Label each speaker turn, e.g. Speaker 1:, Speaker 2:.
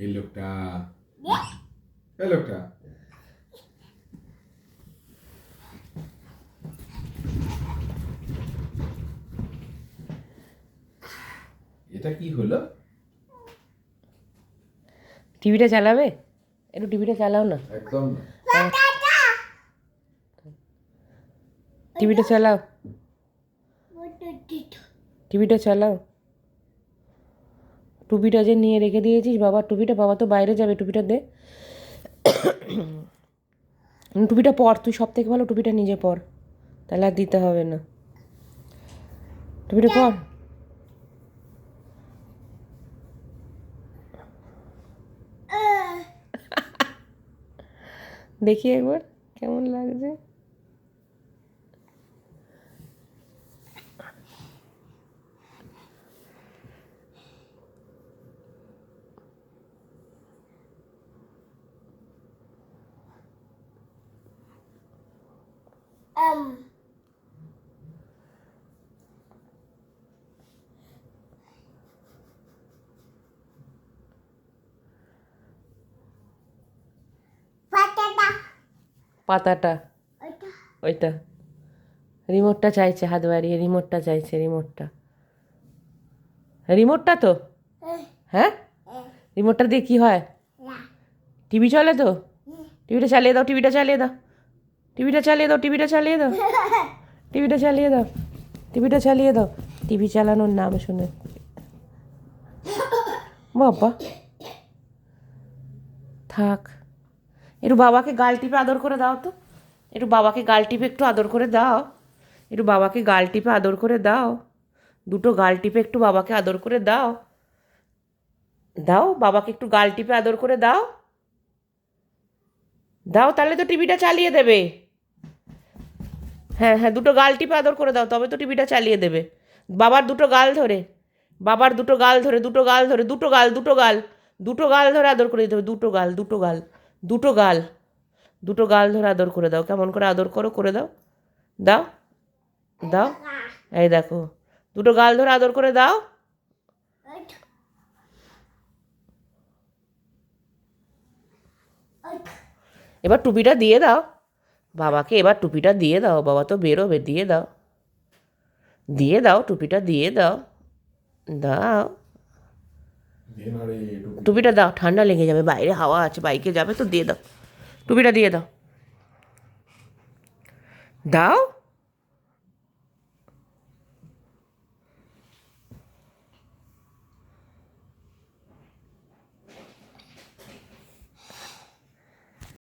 Speaker 1: এই লোকটা এই লোকটা এটা কি হলো?
Speaker 2: টিভিটা চালাবে? একটু টিভিটা চালাও না।
Speaker 1: একদম না।
Speaker 2: টিভিটা চালাও, টিভিটা চালাও। টুপিটা যে নিয়ে রেখে দিয়েছিস বাবার টুপিটা, বাবা তো বাইরে যাবে, টুপিটা দে। টুপিটা পর, তুই সব থেকে ভালো টুপিটা নিজে পর, তাহলে আর দিতে হবে না। টুপিটা পর। দেখি একবার কেমন লাগছে। পাতাটা ওইটা, রিমোটটা চাইছে, হাত বাড়িয়ে রিমোটটা চাইছে, রিমোটটা, রিমোটটা তো, হ্যাঁ রিমোটটা দিয়ে কি হয়? টিভি চলে তো, টিভিটা চালিয়ে দাও, টিভিটা চালিয়ে দাও, টিভিটা চালিয়ে দাও, টিভিটা চালিয়ে দাও, টিভিটা চালিয়ে দাও, টিভিটা চালিয়ে দাও। টিভি চালানোর নাম শুনে বাবা থাক। একটু বাবাকে গাল টিপে আদর করে দাও তো, একটু বাবাকে গাল টিপে একটু আদর করে দাও, একটু বাবাকে গাল টিপে আদর করে দাও, দুটো গাল টিপে একটু বাবাকে আদর করে দাও, দাও বাবাকে একটু গাল টিপে আদর করে দাও, দাও, তাহলে তো টিভিটা চালিয়ে দেবে। হ্যাঁ হ্যাঁ, দুটো গাল টিপে আদর করে দাও, তবে তো টিভিটা চালিয়ে দেবে। বাবার দুটো গাল ধরে, বাবার দুটো গাল ধরে, দুটো গাল ধরে, দুটো গাল, দুটো গাল, দুটো গাল ধরে আদর করে দিতে হবে, দুটো গাল, দুটো গাল, দুটো গাল, দুটো গাল ধরে আদর করে দাও। কেমন করে আদর করো, করে দাও, দাও, দাও, এই দেখো, দুটো গাল ধরে আদর করে দাও। এবার টুপিটা দিয়ে দাও বাবাকে, এবার টুপিটা দিয়ে দাও, বাবা তো বেরোবে, দিয়ে দাও, দিয়ে দাও, টুপিটা দিয়ে দাও, দাও, টুপিটা দাও, ঠান্ডা লেগে যাবে, বাইরে হাওয়া আছে, বাইকে যাবে তো, দিয়ে দাও, টুপিটা দিয়ে দাও, দাও।